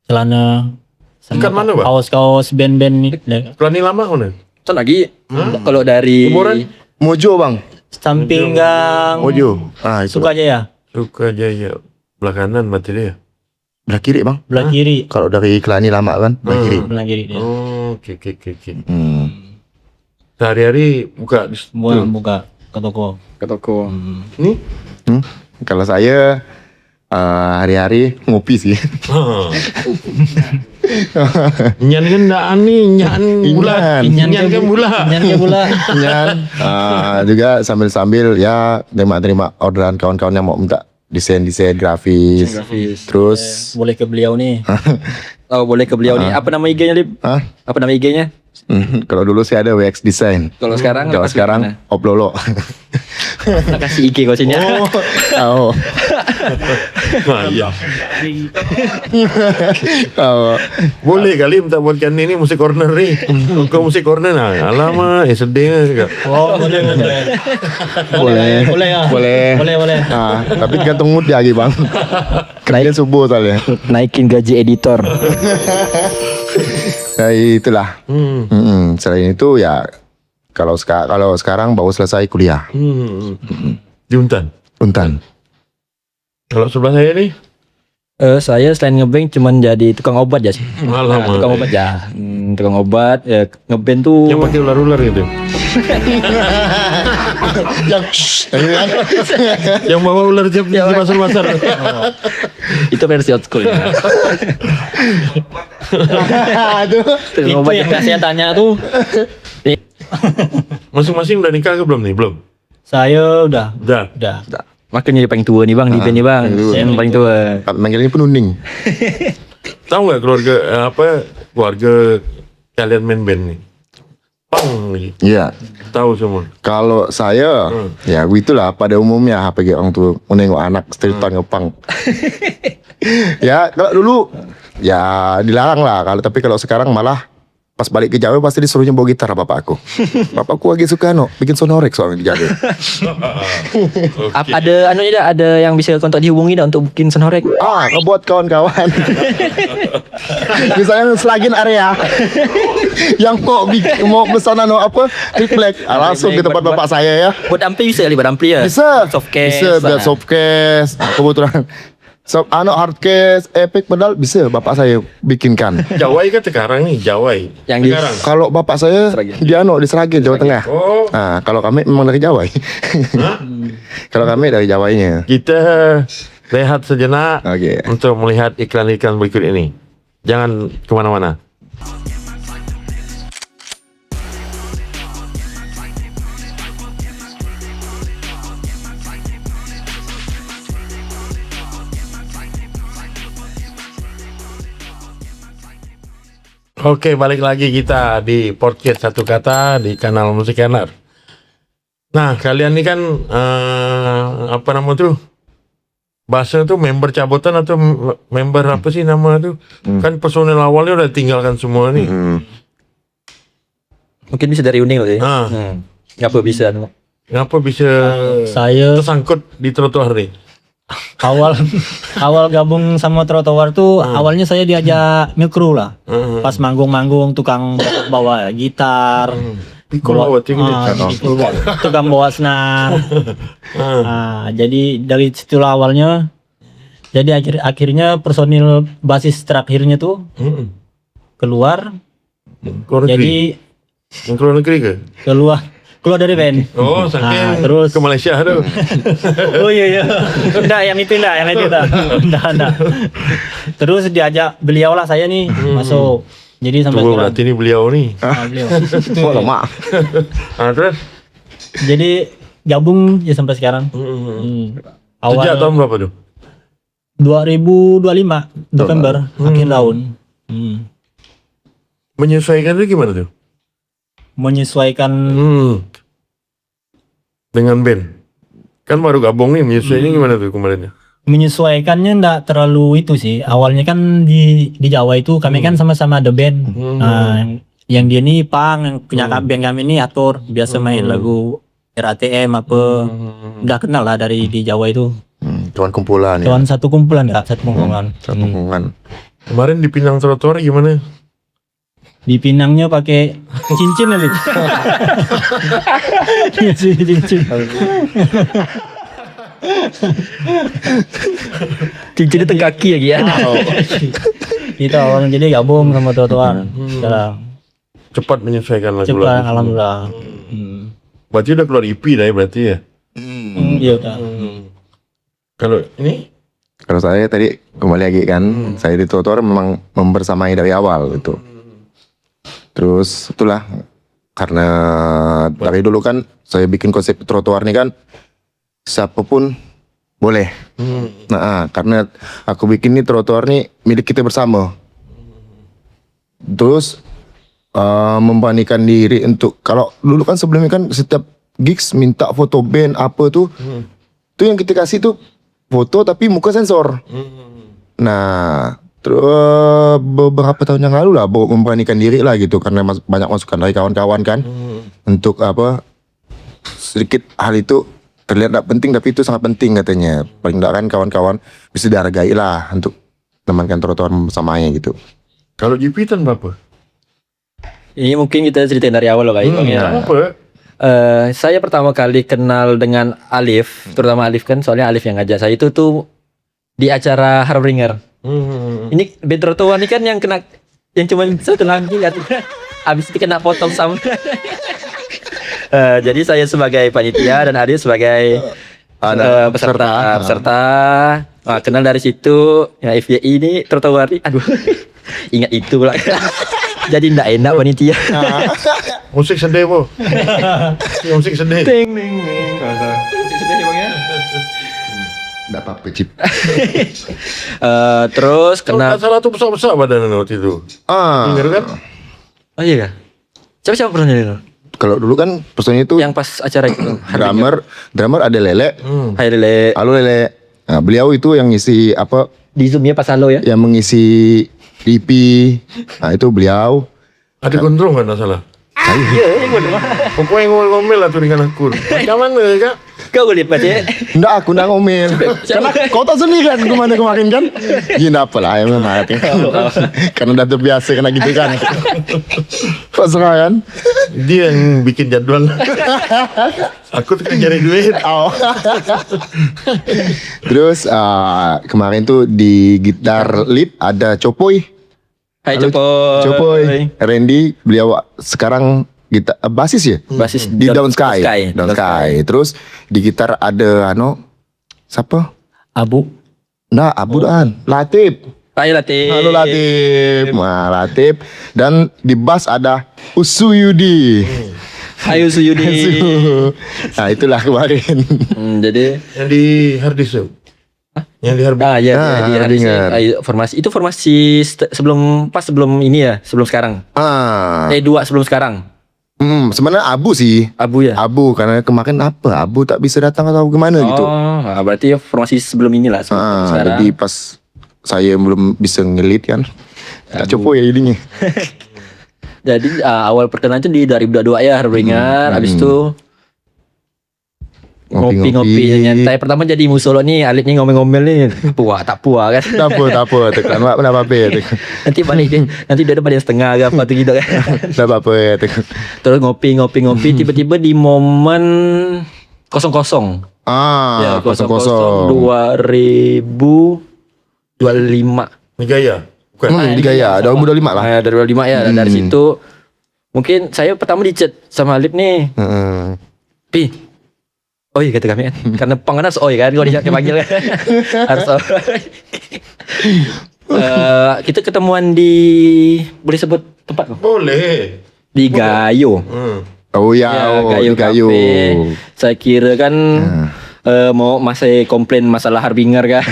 celana, Ikan mana, Bang? kaos-kaos band-band nih. Pelani lama mana? Itu lagi kalau dari Umuran? Mojo Bang. Samping gang Mojo. Ah, itu. Sukajaya, Sukajaya. Belah kanan mati dia. Belah kiri Bang. belah kiri. Kalau dari Kelani lama kan, belah kiri. Belah kiri dia. Oh, oke. Hmm. Sehari-hari buka di Buka ke toko. ke toko. Nih? Kalau saya hari-hari ngopi sih. Nyan kan ndak nih, nyan bulat. Nyan kan bulat. Nyan ke pula. Nyan. Juga sambil-sambil ya terima orderan kawan-kawan yang mau minta desain grafis. Terus Boleh ke beliau nih. Oh boleh ke beliau nih. Apa nama IG-nya Lip? Hah? Apa nama IG-nya? Kalau dulu saya ada WX Design. Kalau sekarang? Kalau sekarang Oplolo. Kita kasih IG kau sini. Oh. Nah, iya. Oh. Boleh kali minta buatkan ini musik corner nih. Kau musik corner nah. Alamak, sedih juga. Oh, boleh. Boleh. Boleh ya. Boleh. Tapi tergantung mood ya Bang. Kerja subuh soalnya. Naikin gaji editor. Ya itulah. Selain itu ya kalau sekarang baru selesai kuliah. Di Untan. Untan. Kalau sebelah saya nih, Saya selain ngeband cuman jadi tukang obat ya sih. alamak. Tukang obat ya. Tukang obat ya, ngeband tuh Yang pakai ular-ular gitu. Yang bawa ular di pasar-pasar. itu versi old school ya. Tukang obat Itu yang saya tanya tuh. Masing-masing udah nikah ke belum nih? Belum. Saya udah. Udah. Makanya jadi paling tua nih bang di band nih bang. Saya yang paling tua. Manggilnya penuning. Tahu nggak keluarga kalian main band nih? Pang nih. Iya. Tahu semua. Kalau saya ya gitulah pada umumnya HPG orang tua menengok anak cerita ngepang. Ya kalau dulu ya dilarang lah tapi kalau sekarang malah pas balik ke Jawa pasti disuruhnya bawa gitar bapakku. Bapakku lagi suka bikin sonorek soalnya di Jawa. Ada anunya dah, ada yang bisa kontak dihubungi dah untuk bikin sonorek. Buat kawan-kawan. Misalnya selagin area yang mau pesan triplek, langsung ke tempat bapak saya ya. Buat ampli bisa kali, buat ampli ya. Bisa. Softcase. Bisa buat softcase. Kebetulan hardcase efek pedal bisa bapak saya bikinkan. Jawai kan sekarang nih, Jawai. Yang di Sekarang. Kalau bapak saya di di Seragen, Jawa Tengah. Oh, Nah, kalau kami memang dari Jawa. Kalau kami dari Jawanya. kita rehat sejenak Oke. untuk melihat iklan-iklan berikut ini. Jangan kemana-mana. Oke, balik lagi kita di podcast Satu Kata di kanal Musik Corner. Nah, kalian ini kan apa nama tuh? Bahasa tuh member cabutan atau member apa sih nama tuh? Kan personel awalnya udah tinggalkan semua nih. mungkin bisa dari Uning loh ya. Ah. Ngapa bisa? Ngapa bisa Saya tersangkut di trotoar nih? awal gabung sama trotoar tuh awalnya saya diajak mikro lah. Pas manggung-manggung tukang bawa gitar, Pikul bawa tinggi. tukang bawa senar. Nah, jadi dari situ awalnya. Jadi akhirnya personil basis terakhirnya tuh keluar. Keluar negeri. Jadi Yang keluar negeri ke? keluar dari band. Oh, saking terus ke Malaysia tuh. oh iya. Enggak, yang itu enggak. Enggak. Terus diajak beliau lah saya nih masuk. Jadi sampai Tunggu, sekarang. berarti ini beliau nih. Beliau. Oh, lama. Terus? Jadi gabung ya sampai sekarang. Sejak tahun berapa tuh? 2025 November akhir tahun. Menyesuaikan itu gimana tuh? Menyesuaikan Dengan band. Kan baru gabung nih, menyesuaikannya gimana tuh kemarin? menyesuaikannya enggak terlalu itu sih. Awalnya kan di Jawa itu kami kan sama-sama ada band. Nah, yang dia nih pang, yang punya band kami ini atur biasa main lagu RATM apa. Udah kenal lah dari di Jawa itu. Kawan kumpulan ya. Kawan satu kumpulan enggak? Satu kumpulan. Satu kumpulan. Kemarin di Pinang trotoar gimana? Di Pinangnya pakai cincin ya, Lik? Iya sih, cincin. Cincin itu kaki ya Gian. Itu awalnya jadi gabung sama trotoar. Sekarang Cepat menyesuaikan lagu-lagu. cepat, alhamdulillah. Berarti udah keluar EP dah ya berarti ya? Iya udah. Kalau ini? Kalau saya tadi kembali lagi kan, saya di trotoar memang membersamai dari awal gitu. Terus itulah karena dari dulu kan saya bikin konsep trotoar nih kan siapapun boleh. Nah, karena aku bikin nih trotoar nih milik kita bersama. Terus membandingkan diri untuk kalau dulu kan sebelumnya kan setiap gigs minta foto band apa tuh, tuh yang kita kasih tuh foto tapi muka sensor. Nah, terus beberapa tahun yang lalu lah baru memberanikan diri lah gitu karena banyak masukan dari kawan-kawan kan untuk apa sedikit hal itu terlihat tidak penting tapi itu sangat penting katanya. Paling tidak kan kawan-kawan bisa dihargai lah untuk temankan trotoar bersamanya gitu. Kalau GP tan berapa? Ini mungkin kita ceritain dari awal loh Kak Ibang ya. Apa? Saya pertama kali kenal dengan Alif, terutama Alif kan, soalnya Alif yang ngajak saya itu tuh di acara Harbringer. Ini band trotoar ini kan yang kena, yang cuma satu lagi lihat, abis itu kena potong sama. Jadi saya sebagai panitia dan Alif sebagai peserta. Nah, kenal dari situ. Ya FYI ini trotoar ini, aduh, ingat itu lah. Jadi ndak enak panitia. Musik sedih po. Musik sedih. Ting ting ting. Musik sedih Bang ya. Nggak apa-apa Cip. Terus Kalau kenal. nggak salah tuh besar-besar badan waktu itu. Ingat kan? Oh iya kah? Siapa pernah nyanyi? Kalau dulu kan personnya itu Yang pas acara itu. drummer ada Lele. Hai Lele. Halo Lele. Nah, beliau itu yang ngisi apa Di Zoom ya pas halo ya. yang mengisi DP. Nah, itu beliau. Ada gondrong kan nggak salah. Iya, yang gue Pokoknya ngomel-ngomel lah tuh dengan aku. Macam mana kak? Kau boleh baca. Enggak, aku nggak ngomel. Karena kau tahu sendiri kan kemarin kan. Ya enggak apa lah, emang mati. Karena udah terbiasa kena gitu kan. Pasrah kan. Dia yang bikin jadwal. Aku tuh cari duit. Oh. Terus kemarin tuh di gitar lead ada Copoy. Hai Halo, Copoy. Copoy. Randy, beliau sekarang gitar basis ya? Basis Di Down Sky. Down Sky. Terus di gitar ada siapa? Abu. Nah, Abudan, Latif. Hai Latif. Halo Latif. Nah, Latif. Dan di bass ada Usuyudi. Hai Usuyudi. Nah, itulah kemarin. Jadi Yang di harddisk tuh. Yang di harddisk. ya di dengar. formasi itu formasi sebelum ini ya, sebelum sekarang. Dua sebelum sekarang. Sebenarnya Abu sih. Abu ya. Abu karena kemarin Abu tak bisa datang atau gimana gitu. Berarti formasi sebelum inilah sebelum sekarang. Jadi pas saya belum bisa ngelit kan. Tak coba ya ininya. Jadi awal perkenalan itu di 2022 ya, Harbringer. Habis itu ngopi-ngopi nyantai. Pertama jadi musolok nih, Alipnya ngomel-ngomel nih. Tak puas kan. Tak apa, tekan mak apa ya. Nanti balik dia, nanti dia ada pada setengah ke apa tuh gitu kan. Tak apa ya. Terus ngopi, tiba-tiba di momen kosong. Ya, 00. 2025. Ini gaya. Bukan. Di Gaya 2025 lah. Nah, dari 2025 ya. Dari situ mungkin saya pertama di chat sama Alip nih. Pi. Oi kata kami kan. Karena pengen harus oi kan kalau dia panggil kan. Harus oi. Kita ketemuan di, boleh sebut tempat kok? Boleh. Di Gayo. Oh ya, Gayo di Gayo. Cafe. Saya kira kan mau masih komplain masalah Harbinger kan.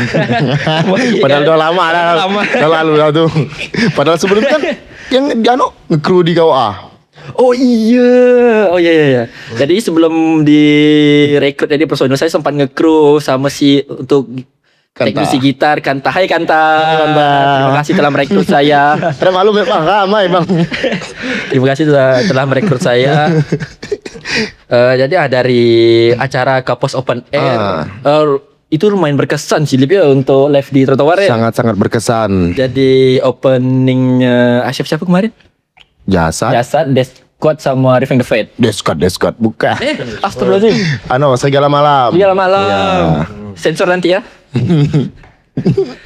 Padahal udah lama dah. Udah lalu dah tuh. Padahal sebelum kan yang nge-crew di Gawa. Oh iya. Jadi sebelum direkrut jadi personil saya sempat nge-crew sama si untuk Kanta. teknisi gitar Kanta. Hai Kanta. Terima kasih telah merekrut saya. Ada malu memang ramai bang. Terima kasih telah merekrut saya. Jadi dari acara Kapos Open Air itu lumayan berkesan sih Lip ya untuk live di trotoar ya. Sangat-sangat berkesan. Jadi openingnya siapa kemarin? Jasa. Desquad sama Revenge the Fate. Descott bukan. Astagfirullahaladzim. Segala malam. Segala malam. Sensor nanti ya.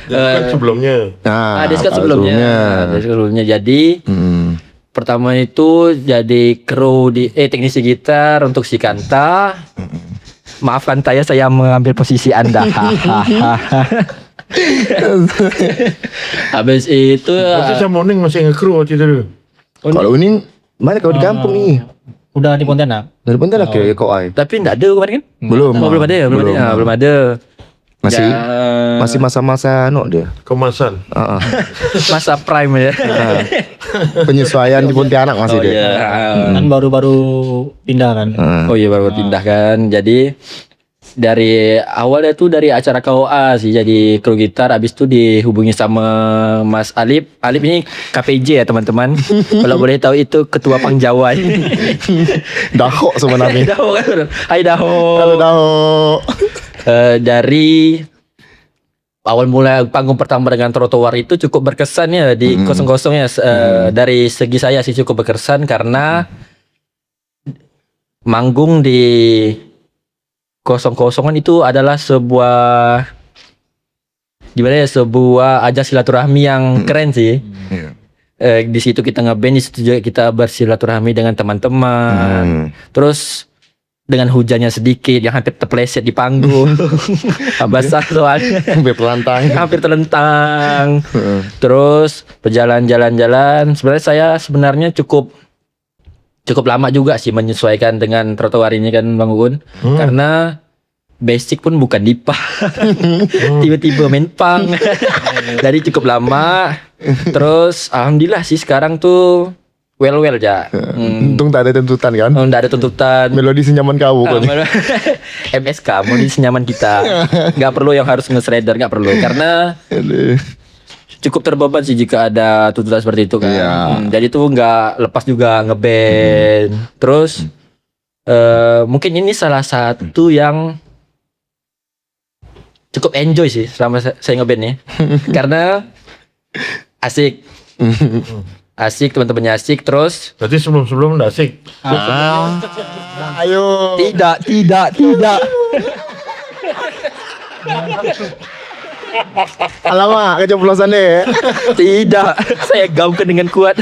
Kan sebelumnya. Desquad sebelumnya. Jadi pertama itu jadi kru di teknisi gitar untuk si Kanta. Maaf Kanta ya, saya mengambil posisi Anda. Habis itu Berarti saya morning masih nge-crew waktu itu. Kalau ini mana kau di kampung nih? Udah di Pontianak. Dari Pontianak ya kau ai. tapi enggak ada kemarin kan? Belum. Belum ada. Masih masa-masa dia. Kemasan. Masa prime ya. Penyesuaian di Pontianak masih dia. Kan baru-baru pindah kan. Oh iya baru pindah kan. Jadi dari awalnya tuh dari acara KOA sih jadi kru gitar, abis itu dihubungi sama Mas Alip. Alip ini KPJ ya teman-teman. Kalau boleh tahu itu ketua Pang Jawa. Dahok sebenarnya. Daho kan. Hai Daho. Halo Dahok. Dari awal mulai panggung pertama dengan trotoar itu cukup berkesan ya di kosong-kosongnya. Dari segi saya sih cukup berkesan karena manggung di kosong-kosongan itu adalah sebuah gimana ya, sebuah ajang silaturahmi yang keren sih. Di situ kita ngeband, di situ juga kita bersilaturahmi dengan teman-teman. Terus dengan hujannya sedikit yang hampir terpeleset di panggung. Basah soalnya. Hampir terlentang. Terus berjalan jalan-jalan. Sebenarnya saya cukup lama juga sih menyesuaikan dengan trotoar ini kan Bang Uun. Karena basic pun bukan dipa. Tiba-tiba main punk. Jadi cukup lama. Terus alhamdulillah sih sekarang tuh well aja. Untung tak ada tuntutan kan. Nggak ada tuntutan. Melodi senyaman kau kan. MSK mau di senyaman kita. Nggak perlu yang harus nge-shredder, nggak perlu. Karena cukup terbeban sih jika ada tuntutan seperti itu kan. Jadi tuh nggak lepas juga ngeband. Terus mungkin ini salah satu yang cukup enjoy sih selama saya ngeband nih. Karena asik. Asik, teman-temannya asik, terus Berarti sebelum udah asik. Ayo. tidak. Alamak, keceplosan deh. Tidak, saya gaungkan dengan kuat.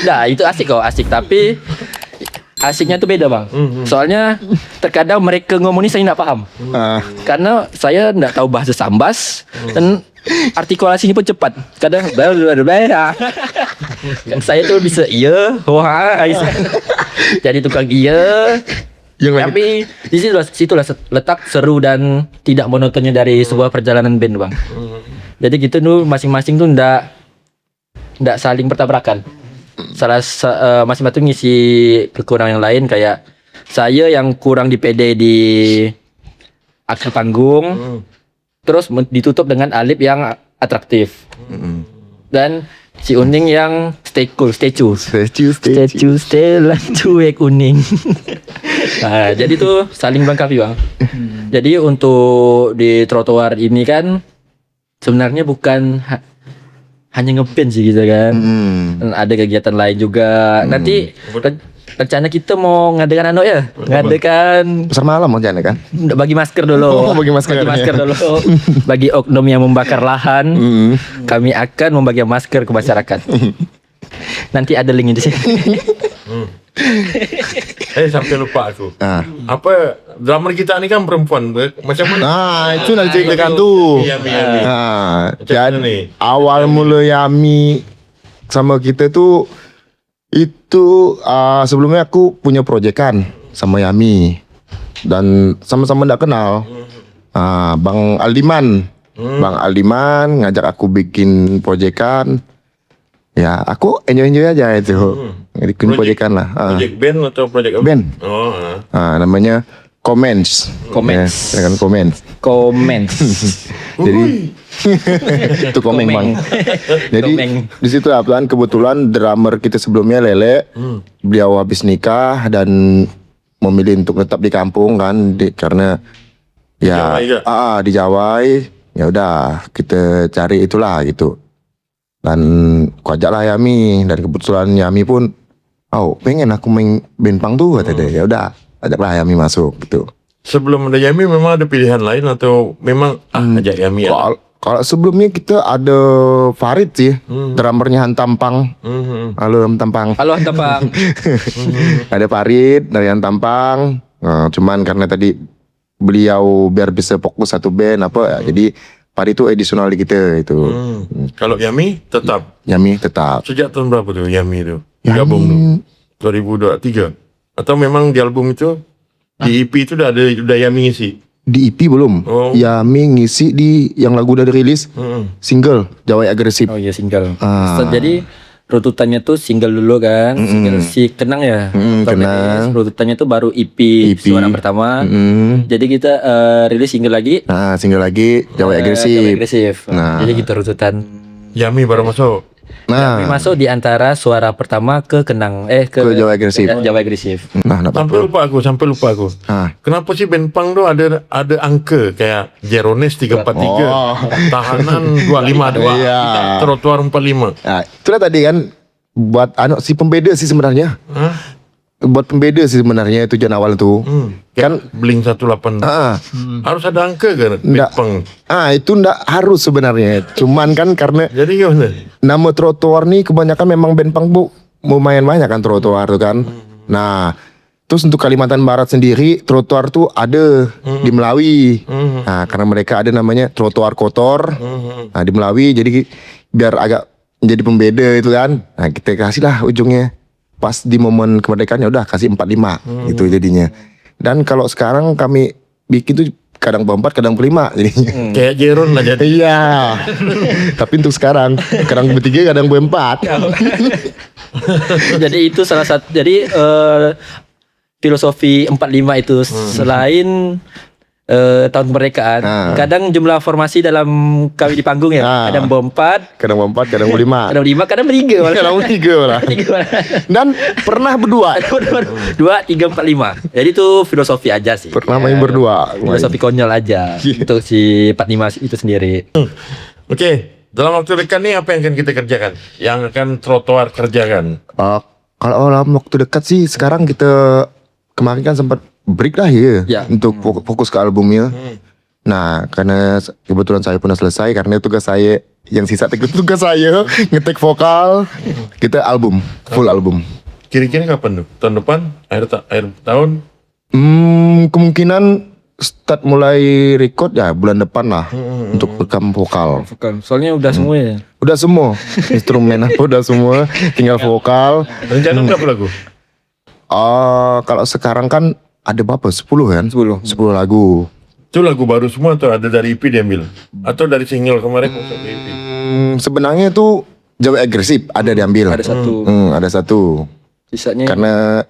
Nah, itu asik kok, asik. Tapi asiknya tuh beda bang. Soalnya terkadang mereka ngomong ini saya nggak paham. Karena saya nggak tahu bahasa Sambas dan artikulasinya pun cepat. Kadang saya tuh bisa iya, wah, jadi tukang iya. Yang lagi Tapi di situlah letak seru dan tidak monotonnya dari sebuah perjalanan band bang. Jadi gitu tuh masing-masing tuh ndak saling bertabrakan. Masing-masing ngisi kekurangan yang lain, kayak saya yang kurang di PD di akhir panggung, terus ditutup dengan Alip yang atraktif, dan si Uning yang stay cool, stay like cuek Uning. Nah, jadi tuh saling melengkapi bang. Jadi untuk di trotoar ini kan sebenarnya bukan hanya ngeband sih gitu kan. Dan ada kegiatan lain juga. Nanti rencana kita mau ngadakan ngadakan pasar malam mau jalan kan? bagi masker dulu. Oh, bagi masker. dulu. Bagi oknum yang membakar lahan, kami akan membagi masker ke masyarakat. Nanti ada linknya di sini. Sampai lupa aku. Apa drummer kita ini kan perempuan, macam mana? Nah, itu nanti ceritakan tuh. Yami. Nah, Macam mana nih? awal mula Yami sama kita tuh itu sebelumnya aku punya proyekan sama Yami dan sama-sama nggak kenal. Bang Aldiman ngajak aku bikin proyekan. Ya, aku enjoy aja itu. Bikin proyekan lah. Project band atau project apa? Band. Oh, Namanya Comments. Ya kan Comments. Jadi itu komeng bang. Jadi di situ kebetulan drummer kita sebelumnya Lele, beliau habis nikah dan memilih untuk tetap di kampung kan, karena ya di Jawa. Ya udah kita cari itulah gitu. Dan ku ajaklah Yami, dan kebetulan Yami pun pengen aku main band punk tuh kata dia. Ya udah, ajaklah Yami masuk gitu. Sebelum ada Yami memang ada pilihan lain atau memang ajak Yami ya? Kalau sebelumnya kita ada Farid sih, drummernya Hantam Pang. Halo Hantam Pang. Ada Farid dari Hantam Pang. Cuman karena tadi beliau biar bisa fokus satu band jadi Farid itu additional di kita itu. Kalau Yami tetap? Yami tetap. Sejak tahun berapa tuh Yami itu? Yami Gabung tuh? 2023? Atau memang di album itu, di EP itu udah Yami ngisi? Di EP belum. Yami ngisi di yang lagu udah dirilis, single Jawa Agresif. Oh iya, single. Jadi rututannya tuh single dulu kan, single si Kenang ya. Kenang. Rututannya tuh baru EP. Suara pertama. Jadi kita rilis single lagi. Single lagi Jawa Agresif. Jadi kita rututan. Yami baru masuk. Kami masuk di antara suara pertama ke Kenang ke Jawa Agresif. Jawa Agresif. Sampai lupa aku. Kenapa sih band punk tuh ada angka kayak Jerones 343, Tahanan 252, Trotoar 45. Nah, itulah tadi kan buat si pembeda sih sebenarnya. Buat pembeda sih sebenarnya tujuan awal tuh. Kan Blink 182. Harus ada angka kan band punk? Itu ndak harus sebenarnya. Cuman kan karena jadi gimana? Nama trotoar nih kebanyakan memang band punk lumayan banyak kan trotoar tuh kan. Nah, terus untuk Kalimantan Barat sendiri trotoar tuh ada di Melawi. Karena mereka ada namanya trotoar kotor. Di Melawi jadi biar agak menjadi pembeda itu kan. Nah, kita kasih lah ujungnya. Pas di momen kemerdekaan udah kasih 45 itu jadinya. Dan kalau sekarang kami bikin tuh kadang 4, kadang 5 jadinya. Kayak Jeron lah jadi. Iya. Tapi untuk sekarang kadang 3, kadang 4. Jadi itu salah satu. Jadi filosofi 45 itu selain tahun kemerdekaan. Ah. Kadang jumlah formasi dalam kami di panggung ya. Ah. Kadang berempat, Kadang berempat, kadang berlima. kadang berlima, kadang bertiga malah. Kadang bertiga malah. Tiga malah. Dan pernah berdua. 2, 3, 4, 5. Jadi itu filosofi aja sih. Pernah main berdua. Filosofi konyol aja untuk si 45 itu sendiri. Oke, dalam waktu dekat nih apa yang akan kita kerjakan? Yang akan trotoar kerjakan? Kalau dalam waktu dekat sih sekarang kita kemarin kan sempat break lah Ya. untuk fokus ke albumnya. Nah, karena kebetulan saya pun sudah selesai karena tugas saya yang sisa tugas saya ngetek vokal, kita album, full album. Kira-kira kapan tuh? Tahun depan? Akhir tahun? Kemungkinan start mulai record ya bulan depan lah untuk rekam vokal. Bukan, soalnya udah semua ya. Udah semua instrumen apa udah semua, tinggal vokal. Rencana berapa lagu? Kalau sekarang kan ada berapa? 10 kan? 10. 10 lagu. Itu lagu baru semua atau ada dari EP diambil? Atau dari single kemarin masuk ke EP? Sebenarnya itu Jawa Agresif ada diambil. Ada satu. Ada satu. Sisanya Karena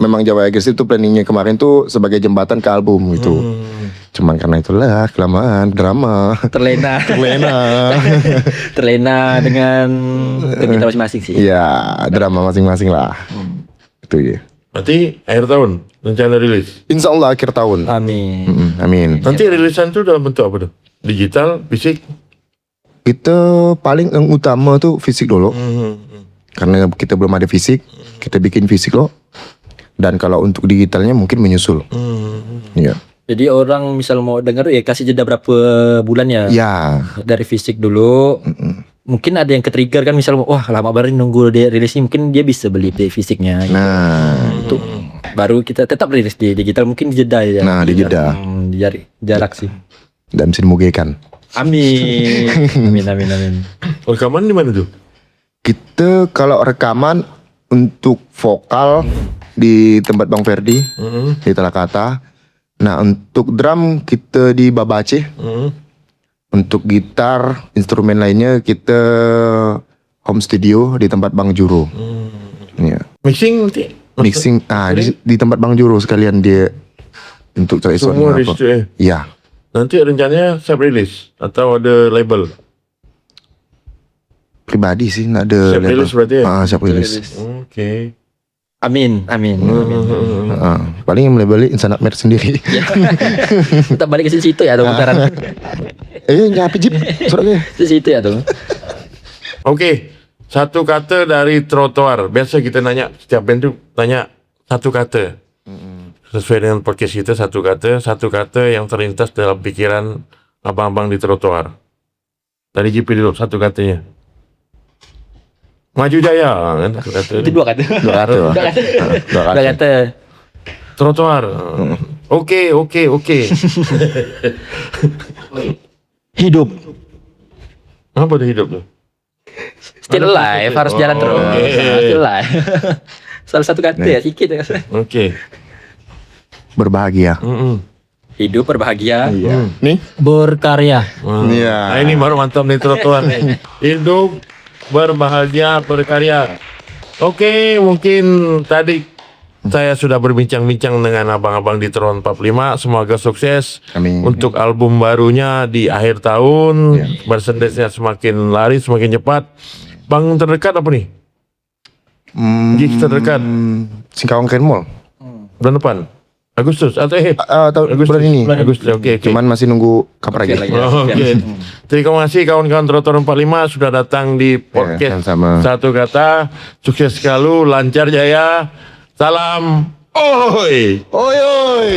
memang Jawa Agresif itu planningnya kemarin tuh sebagai jembatan ke album gitu. Cuman karena itulah kelamaan drama. terlena. Terlena dengan kita masing-masing sih. Iya, drama masing-masing lah. Itu ya. Berarti akhir tahun rencana rilis. Insya Allah akhir tahun. Amin. Amin. Nanti rilisan itu dalam bentuk apa tuh? Digital, fisik? Kita paling yang utama tuh fisik dulu. Karena kita belum ada fisik, kita bikin fisik loh. Dan kalau untuk digitalnya mungkin menyusul. Iya. Jadi orang misal mau denger ya kasih jeda berapa bulan ya. Ya. Dari fisik dulu. Mungkin ada yang ke-trigger kan misal wah lama banget nunggu dia rilisnya, mungkin dia bisa beli di fisiknya. Nah, Itu baru kita tetap rilis di digital, mungkin dijeda ya. Nah, dijeda. Jarak sih. dan bisa dimugihkan. Amin. Amin. Rekaman di mana tuh? Kita kalau rekaman untuk vokal di tempat Bang Ferdi di Telakata. Nah, untuk drum kita di Babace. Untuk gitar, instrumen lainnya kita home studio di tempat Bang Juro. Iya. Mixing nanti? Mixing di tempat Bang Juro sekalian dia untuk Semua di situ ya? Iya. Nanti rencananya self release atau ada label? Pribadi sih nggak ada Self release berarti ya? Self release. Oke. Amin. Paling yang labelnya Insanak Mer sendiri. Kita balik ke situ ya tuh putaran. Nyapa Jip? Suratnya. Ke situ ya tuh. Oke. Satu kata dari trotoar. Biasa kita nanya, setiap band tuh tanya satu kata. Sesuai dengan podcast kita, satu kata yang terlintas dalam pikiran abang-abang di trotoar. Dari JP dulu, satu katanya. Maju Jaya kan, satu kata. Itu dua kata. Dua kata. Trotoar. Oke. Hidup. Apa tuh hidup tuh? Still alive, harus jalan terus. Still alive. Salah satu kata ya, sedikit ya. Oke. Berbahagia. Hidup berbahagia. Nih. Berkarya. Iya. Nah, ini baru mantap nih trotoar nih. Hidup berbahagia berkarya. Oke, mungkin tadi saya sudah berbincang-bincang dengan abang-abang di Tron 45. Semoga sukses. Amin. Untuk album barunya di akhir tahun. Merchandise-nya semakin lari, semakin cepat. Bang terdekat apa nih? Gigs terdekat Singkawang Keren Mall. bulan depan. Agustus atau Tahun bulan ini. Agustus. Oke. Cuman masih nunggu kapan lagi. Oke. Terima kasih kawan-kawan Trotoar 45 sudah datang di podcast sama-sama. Satu Kata. Sukses sekali, lancar jaya. Salam. Oi. Oi.